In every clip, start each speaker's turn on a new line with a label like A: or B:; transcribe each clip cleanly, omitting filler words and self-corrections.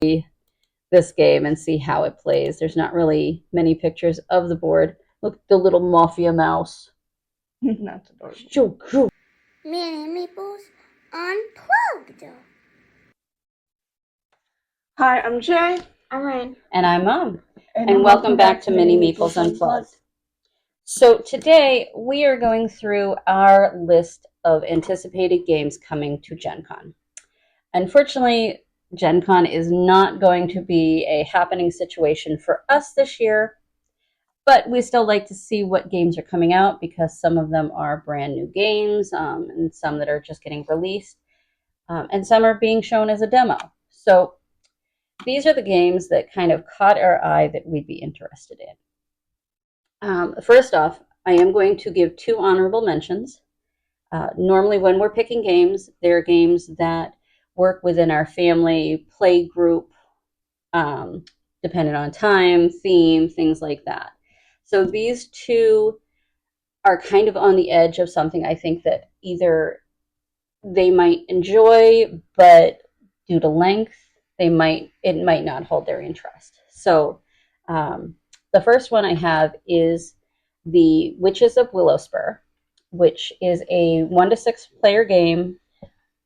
A: this game and see how it plays. There's not really many pictures of the board. Look, the little mafia mouse.
B: That's adorable.
A: Shoo, shoo.
C: Mini Meeples Unplugged.
B: Hi, I'm Jay.
C: I'm Ryan.
A: And I'm Mom. And welcome back to Mini Meeples Unplugged. So today we are going through our list of anticipated games coming to GenCon. Unfortunately, GenCon is not going to be a happening situation for us this year, but we still like to see what games are coming out because some of them are brand new games and some that are just getting released, and some are being shown as a demo. So these are the games that kind of caught our eye that we'd be interested in. First off, I am going to give 2 honorable mentions. Normally when we're picking games, they're games that work within our family play group, depending on time, theme, things like that. So these 2 are kind of on the edge of something I think that either they might enjoy, but due to length, it might not hold their interest. So the first one I have is the Witches of Willowspur, which is a 1 to 6 player game.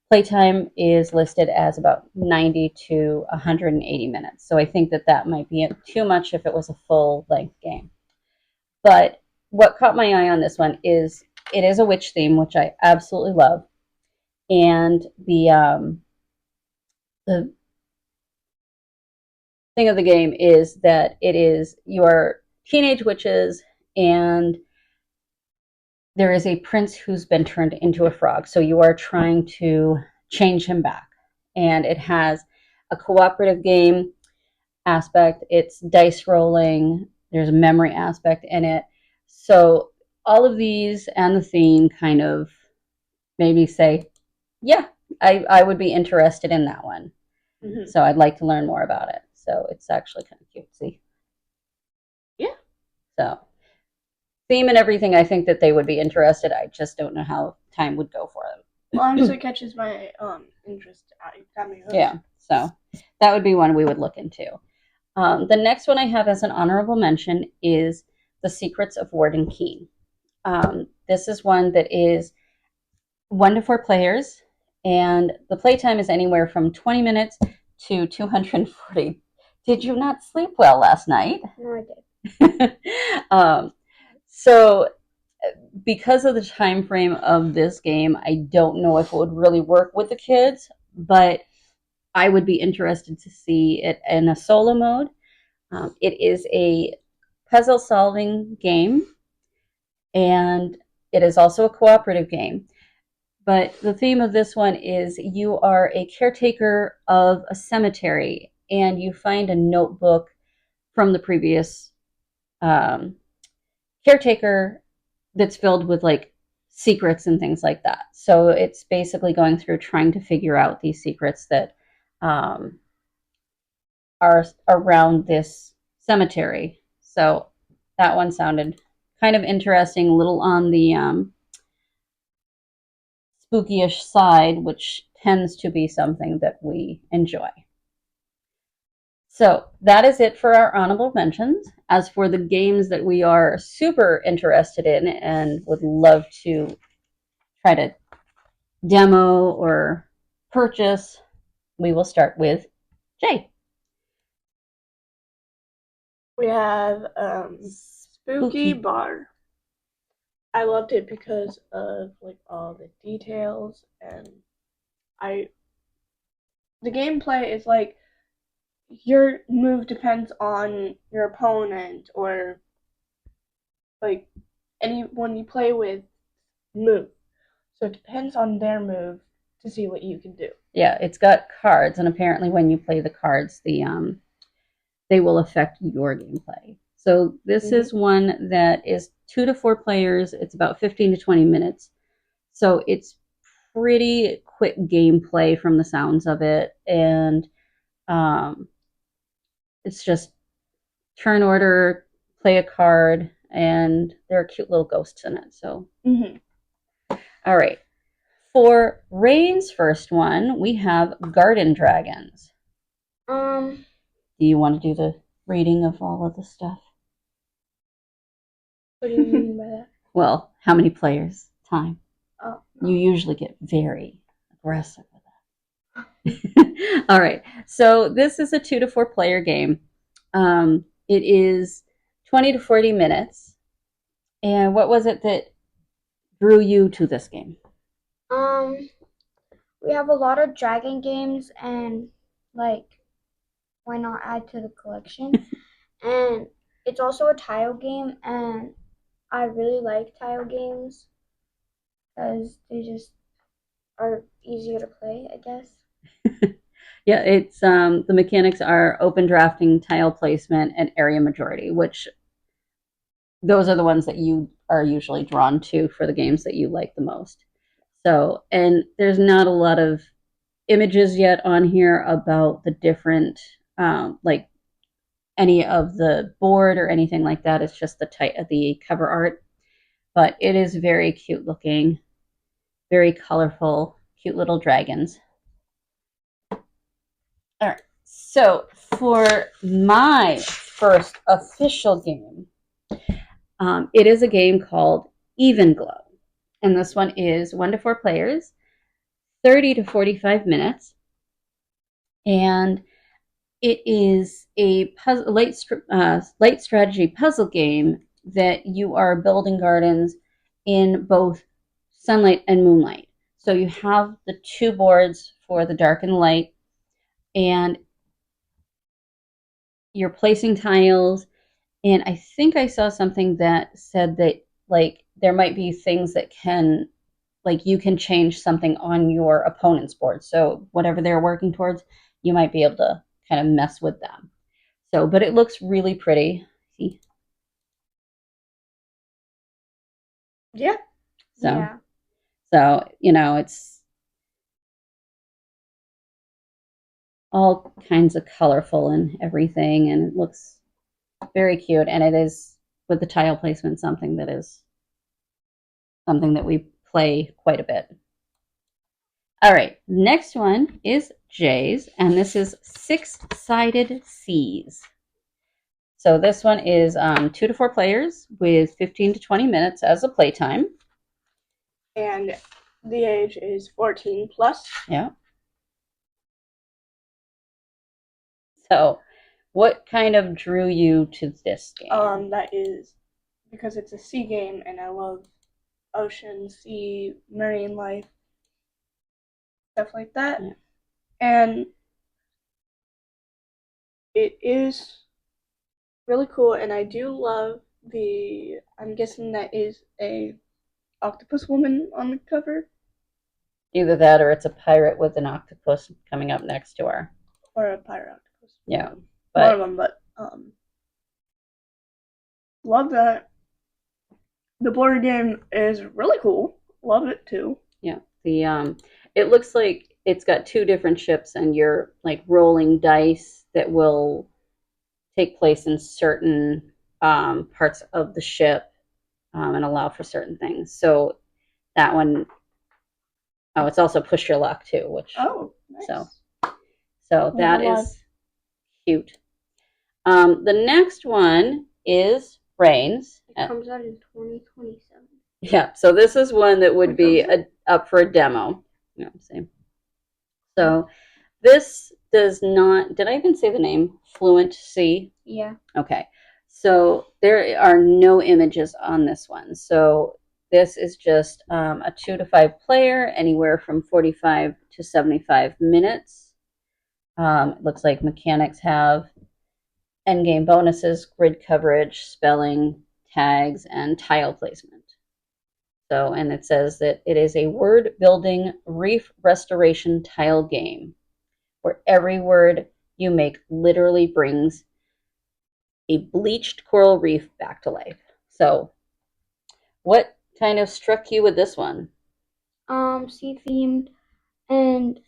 A: Playtime is listed as about 90 to 180 minutes. So I think that might be too much if it was a full length game. But what caught my eye on this one is it is a witch theme, which I absolutely love. And the thing of the game is that you are teenage witches, and there is a prince who's been turned into a frog. So you are trying to change him back. And it has a cooperative game aspect. It's dice rolling. There's a memory aspect in it. So all of these and the theme kind of made me say, yeah, I would be interested in that one. Mm-hmm. So I'd like to learn more about it. So it's actually kind of cutesy.
B: Yeah.
A: So theme and everything, I think that they would be interested. I just don't know how time would go for them.
B: Well, honestly, it catches my interest.
A: Yeah, so that would be one we would look into. The next one I have as an honorable mention is The Secrets of Warden Keen. This is one that is 1 to 4 players, and the playtime is anywhere from 20 minutes to 240. Did you not sleep well last night?
C: No, I
A: did. So because of the time frame of this game, I don't know if it would really work with the kids, but I would be interested to see it in a solo mode. It is a puzzle solving game, and it is also a cooperative game. But the theme of this one is you are a caretaker of a cemetery, and you find a notebook from the previous caretaker that's filled with like secrets and things like that. So it's basically going through trying to figure out these secrets that are around this cemetery. So that one sounded kind of interesting, a little on the spooky-ish side, which tends to be something that we enjoy. So that is it for our honorable mentions. As for the games that we are super interested in and would love to try to demo or purchase, we will start with Jay.
B: We have Spooky Bar. I loved it because of like all the details, and the gameplay is like your move depends on your opponent, or like anyone you play with move. So it depends on their move to see what you can do.
A: Yeah, it's got cards, and apparently when you play the cards, they will affect your gameplay. So this is one that is 2 to 4 players. It's about 15 to 20 minutes. So it's pretty quick gameplay from the sounds of it, and it's just turn order, play a card, and there are cute little ghosts in it. So, all right. For Rain's first one, we have Garden Dragons. Do you want to do the reading of all of the stuff?
B: What do you mean by that?
A: Well, how many players? Time.
B: Oh.
A: You usually get very aggressive with that. All right. So this is a 2 to 4 player game. It is 20 to 40 minutes. And what was it that drew you to this game?
C: We have a lot of dragon games, and like, why not add to the collection? And it's also a tile game, and I really like tile games because they just are easier to play, I guess.
A: Yeah, it's the mechanics are open drafting, tile placement, and area majority, which those are the ones that you are usually drawn to for the games that you like the most. So, and there's not a lot of images yet on here about the different, like any of the board or anything like that. It's just the cover art, but it is very cute looking, very colorful, cute little dragons. All right. So for my first official game, it is a game called Even Glow. And this one is 1 to 4 players, 30 to 45 minutes. And it is a light strategy puzzle game that you are building gardens in both sunlight and moonlight. So you have the 2 boards for the dark and light, and you're placing tiles. And I think I saw something that said that like there might be things that can like you can change something on your opponent's board. So whatever they're working towards, you might be able to kind of mess with them. So, but it looks really pretty. See?
B: Yeah.
A: So,
C: Yeah.
A: so it's all kinds of colorful and everything, and it looks very cute. And it is with the tile placement something that we play quite a bit. All right, next one is Jay's, and this is Six-Sided Seas. So this one is 2 to 4 players with 15 to 20 minutes as a playtime.
B: And the age is 14 plus.
A: Yeah. So what kind of drew you to this game?
B: That is because it's a sea game, and I love ocean, sea, marine life, stuff like that.
A: Yeah.
B: And it is really cool, and I do love I'm guessing that is a octopus woman on the cover.
A: Either that or it's a pirate with an octopus coming up next to her.
B: Or a pirate octopus.
A: Yeah.
B: One of them, but love that. The board game is really cool. Love it too.
A: Yeah. It looks like it's got 2 different ships, and you're like rolling dice that will take place in certain parts of the ship and allow for certain things. So that one, it's also push your luck too, which
B: nice.
A: So that is cute. The next one is Brains.
C: It comes out in 2027.
A: Yeah, so this is one that would be up for a demo. You know what I'm saying? So this does not, did I even say the name? Fluent Sea?
C: Yeah.
A: Okay. So there are no images on this one. So this is just a 2 to 5 player, anywhere from 45 to 75 minutes. It looks like mechanics have endgame bonuses, grid coverage, spelling, tags, and tile placement. So, and it says that it is a word building reef restoration tile game where every word you make literally brings a bleached coral reef back to life. So, what kind of struck you with this one?
C: Sea themed and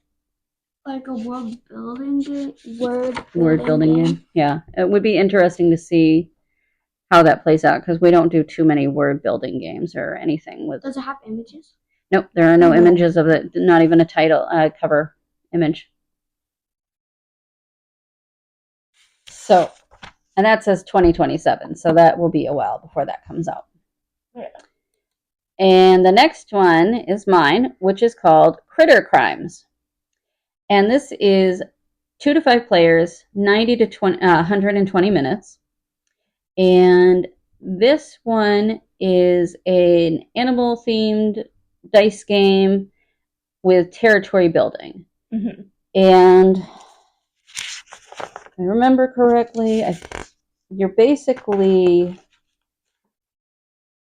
C: like a word building game.
A: Yeah, it would be interesting to see how that plays out because we don't do too many word building games or anything with.
C: Does it have images?
A: Nope, there are no images of it. Not even a title cover image. So, and that says 2027, so that will be a while before that comes out.
B: Yeah.
A: And the next one is mine, which is called Critter Crimes. And this is 2 to 5 players, 90 to 120 minutes. And this one is an animal-themed dice game with territory building.
B: Mm-hmm.
A: And if I remember correctly, you're basically,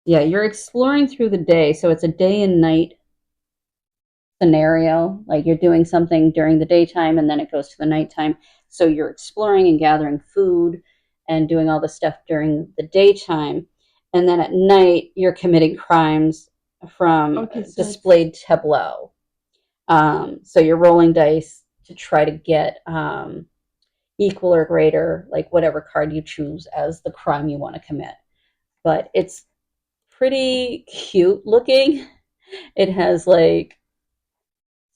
A: you're exploring through the day. So it's a day and night scenario. Like you're doing something during the daytime and then it goes to the nighttime. So you're exploring and gathering food and doing all the stuff during the daytime. And then at night, you're committing crimes from displayed tableau. So you're rolling dice to try to get equal or greater, like whatever card you choose as the crime you want to commit. But it's pretty cute looking. It has like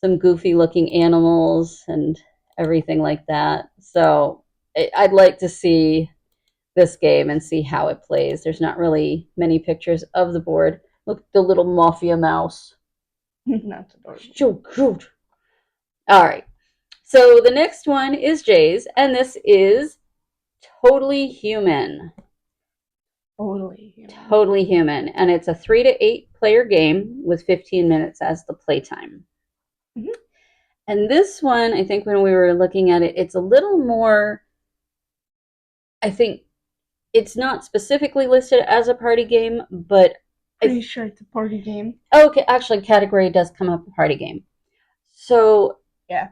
A: some goofy looking animals and everything like that. So I'd like to see this game and see how it plays. There's not really many pictures of the board. Look, the little mafia mouse.
B: That's adorable.
A: So cute. All right. So the next one is Jay's, and this is Totally Human. Totally Human. And it's a 3 to 8 player game with 15 minutes as the playtime.
B: Mm-hmm.
A: And this one, I think when we were looking at it, it's a little more, I think it's not specifically listed as a party game, but
B: pretty sure it's a party game.
A: Okay, actually, category does come up a party game. So
B: yeah.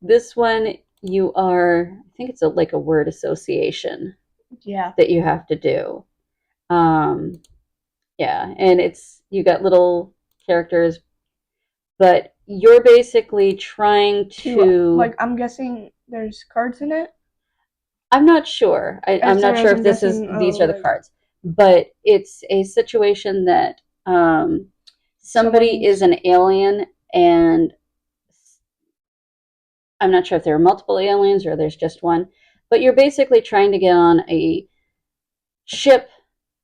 A: This one you are, I think it's like a word association.
B: Yeah.
A: That you have to do. Yeah, and you got little characters, but you're basically trying to
B: like, I'm guessing there's cards in it.
A: I'm not sure. I'm not sure if these are the cards, but it's a situation that somebody is an alien, and I'm not sure if there are multiple aliens or there's just one, but you're basically trying to get on a ship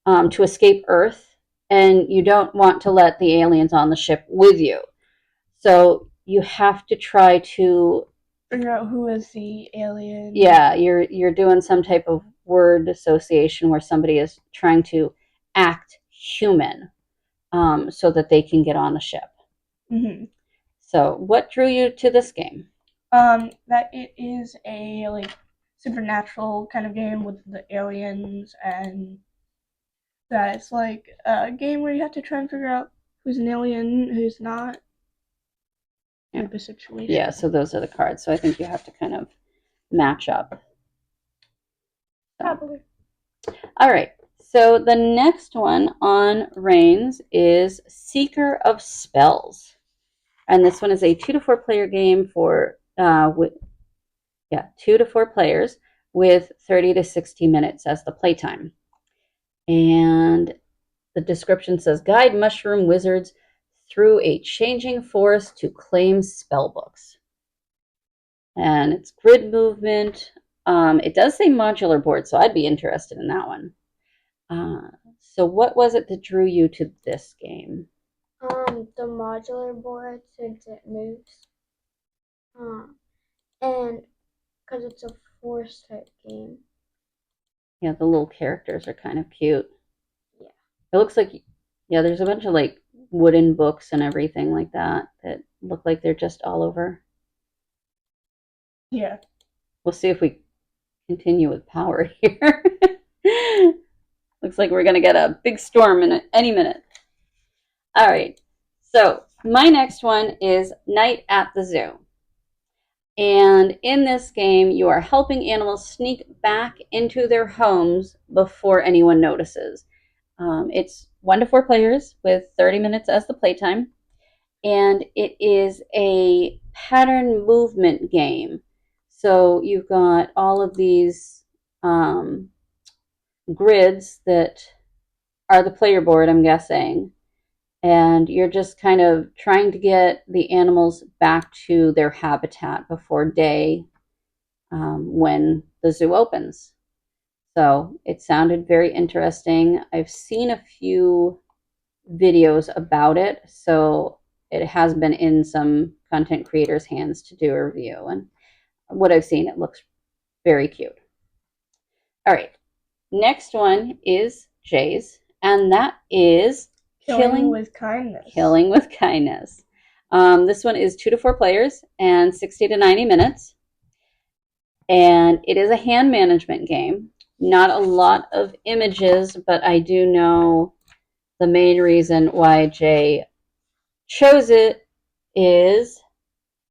A: to escape Earth, and you don't want to let the aliens on the ship with you. So you have to try to
B: figure out who is the alien.
A: Yeah, you're doing some type of word association where somebody is trying to act human, so that they can get on the ship.
B: Mm-hmm.
A: So, what drew you to this game?
B: That it is a like supernatural kind of game with the aliens, and that it's like a game where you have to try and figure out who's an alien, who's not.
A: Yeah.
B: Type of situation.
A: Yeah, so those are the cards. So I think you have to kind of match up.
B: Probably.
A: All right. So the next one on Reigns is Seeker of Spells. And this one is a 2 to 4 player game for 2 to 4 players with 30 to 60 minutes as the playtime. And the description says, guide mushroom wizards through a changing forest to claim spell books. And it's grid movement. It does say modular board, so I'd be interested in that one. So what was it that drew you to this game?
C: The modular board, since it moves. And because it's a force type game.
A: Yeah, the little characters are kind of cute.
C: Yeah.
A: It looks like, there's a bunch of like wooden books and everything like that look like they're just all over.
B: Yeah.
A: We'll see if we continue with power here. Looks like we're going to get a big storm in any minute. All right. So my next one is Night at the Zoo. And in this game, you are helping animals sneak back into their homes before anyone notices. It's 1 to 4 players with 30 minutes as the playtime. And it is a pattern movement game. So you've got all of these grids that are the player board, I'm guessing. and you're just kind of trying to get the animals back to their habitat before day when the zoo opens. So it sounded very interesting. I've seen a few videos about it, so it has been in some content creators' hands to do a review. And what I've seen, it looks very cute. All right, next one is Jay's, and that is
B: Killing with Kindness.
A: Killing with Kindness. This one is 2 to 4 players and 60 to 90 minutes. And it is a hand management game. Not a lot of images, but I do know the main reason why Jay chose it is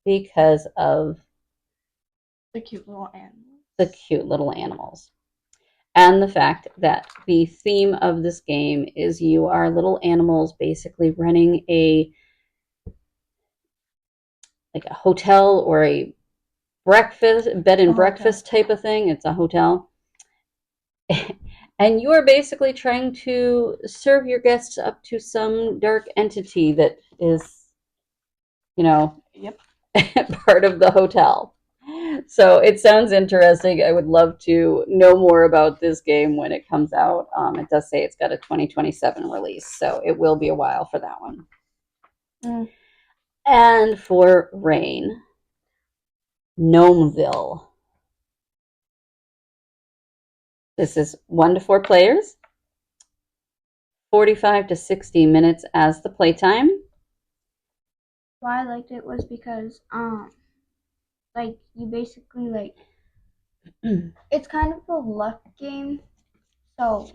A: because of
B: the cute little animals.
A: And the fact that the theme of this game is you are little animals basically running a hotel or a bed and breakfast type of thing. It's a hotel. And you are basically trying to serve your guests up to some dark entity that is, part of the hotel. So it sounds interesting. I would love to know more about this game when it comes out. It does say it's got a 2027 release, so it will be a while for that one. And for Rain, Gnomeville. This is 1 to 4 players, 45 to 60 minutes as the playtime.
C: Why I liked it was because you basically it's kind of a luck game. So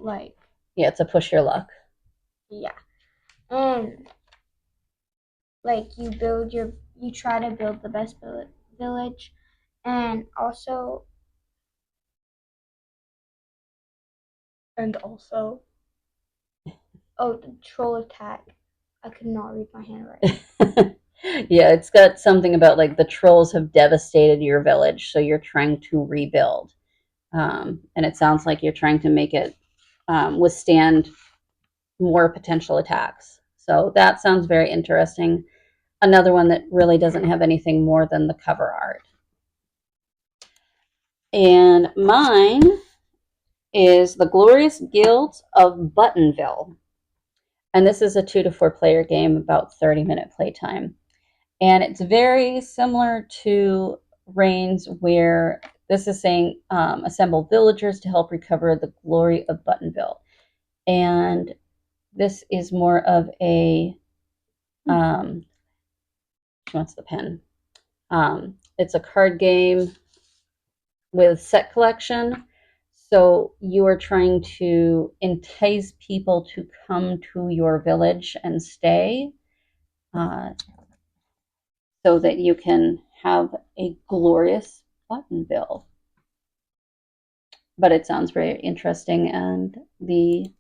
A: yeah, it's a push your luck.
C: Yeah. And you try to build the best village, and also the troll attack. I could not read my handwriting.
A: Yeah, it's got something about the trolls have devastated your village, so you're trying to rebuild. And it sounds like you're trying to make it withstand more potential attacks. So that sounds very interesting. Another one that really doesn't have anything more than the cover art. And mine is The Glorious Guilds of Buttonville. And this is a 2 to 4 player game, about 30-minute playtime. And it's very similar to Reigns, where this is saying assemble villagers to help recover the glory of Buttonville. And this is more of a, she wants the pen. It's a card game with set collection. So you are trying to entice people to come to your village and stay so that you can have a glorious Buttonville. But it sounds very interesting, and the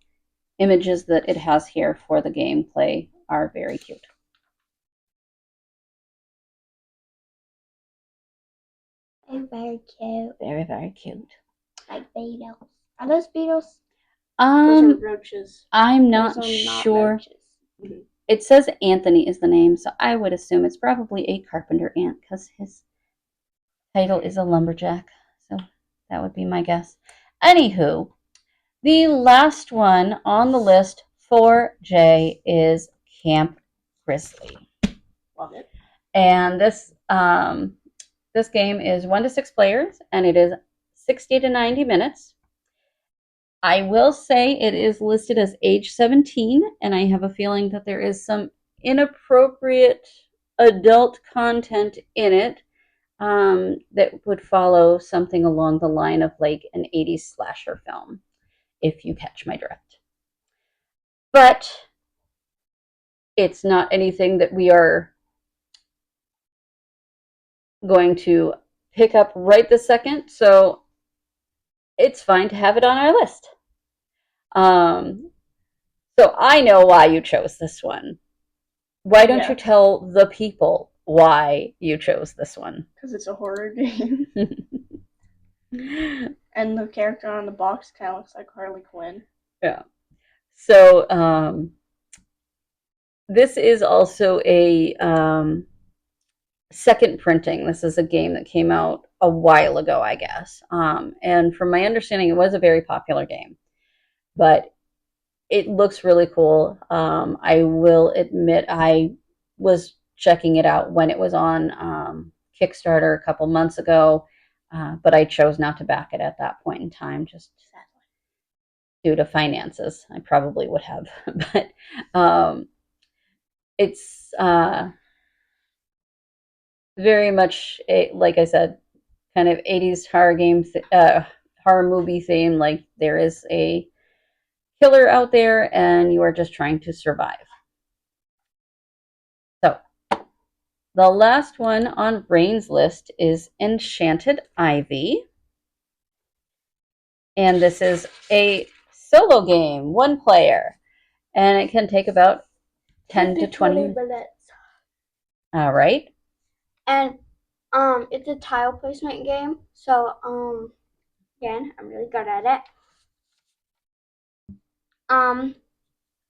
A: images that it has here for the gameplay are very cute.
C: Very cute.
A: Very, very cute.
C: Like beetles. Are those beetles?
B: Those are roaches.
A: I'm not sure. Mm-hmm. It says Anthony is the name, so I would assume it's probably a carpenter ant because his title is a lumberjack. So that would be my guess. Anywho, the last one on the list for Jay is Camp Grizzly.
B: Love it.
A: And this game is 1 to 6 players, and it is 60 to 90 minutes. I will say it is listed as age 17, and I have a feeling that there is some inappropriate adult content in it that would follow something along the line of an 80s slasher film, if you catch my drift. But it's not anything that we are going to pick up right this second, so it's fine to have it on our list. So I know why you chose this one. Why don't you tell the people why you chose this one?
B: Because it's a horror game. And the character on the box kind of looks like Harley Quinn.
A: Yeah. So this is also a second printing. This is a game that came out a while ago, I guess. And from my understanding, it was a very popular game, but it looks really cool. I will admit I was checking it out when it was on Kickstarter a couple months ago, but I chose not to back it at that point in time, just due to finances. I probably would have, but it's very much like I said, kind of 80s horror movie theme. Like there is a killer out there, and you are just trying to survive. So the last one on Rain's list is Enchanted Ivy, and this is a solo game, one player, and it can take about 10 to 20
C: minutes.
A: All right.
C: And it's a tile placement game. So again, I'm really good at it. I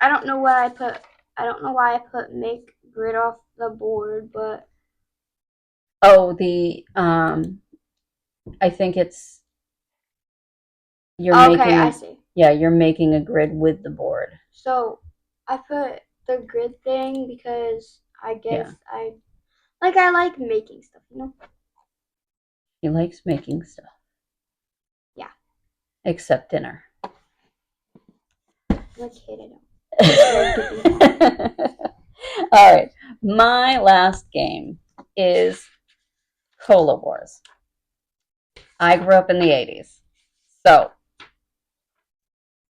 C: don't know why I put make grid off the board, but
A: I think it's
C: I see.
A: Yeah, you're making a grid with the board.
C: So I put the grid thing because I guess
A: Yeah.
C: I like making stuff, you know?
A: He likes making stuff.
C: Yeah.
A: Except dinner.
C: Like hate it.
A: All right. My last game is Cola Wars. I grew up in the 80s. So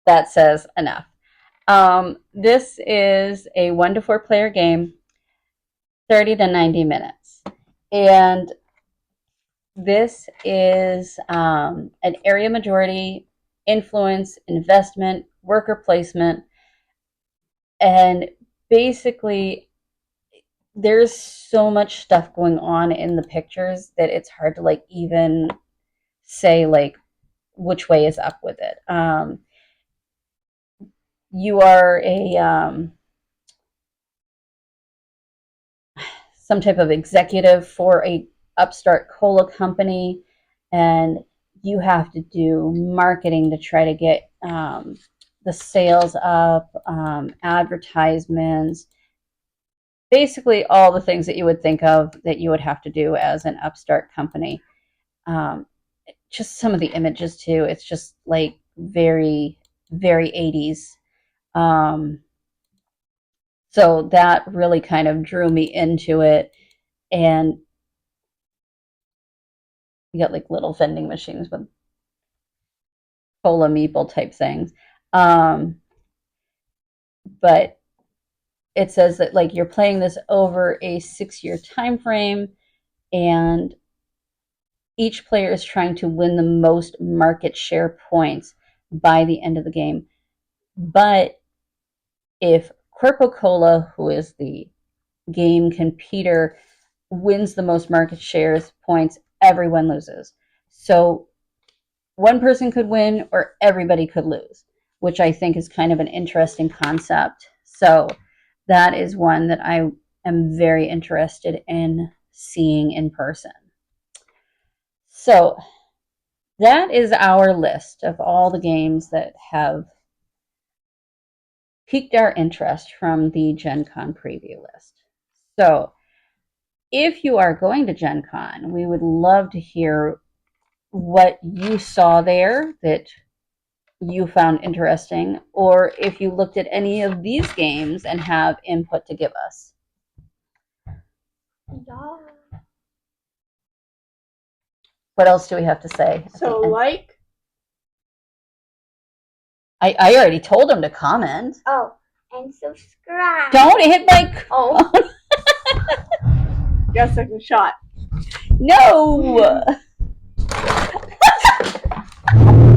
A: that says enough. This is a 1 to 4 player game, 30 to 90 minutes. And this is an area majority, influence, investment, worker placement, and basically there's so much stuff going on in the pictures that it's hard to like even say like which way is up with it. You are a some type of executive for a upstart cola company, and you have to do marketing to try to get the sales up, advertisements, basically all the things that you would think of that you would have to do as an upstart company. Just some of the images too, it's just like very, very 80s. So that really kind of drew me into it. And you got like little vending machines with cola meeple type things. But it says that like you're playing this over a 6-year time frame, and each player is trying to win the most market share points by the end of the game. But if Coca-Cola, who is the game competitor, wins the most market shares points, everyone loses. So one person could win or everybody could lose, which I think is kind of an interesting concept. So that is one that I am very interested in seeing in person. So that is our list of all the games that have piqued our interest from the GenCon preview list. So if you are going to GenCon, we would love to hear what you saw there that you found interesting, or if you looked at any of these games and have input to give us.
C: Yeah.
A: What else do we have to say?
B: So
A: I already told them to comment.
C: Oh, and subscribe.
A: Don't hit like.
C: Oh.
B: Got a second shot.
A: No.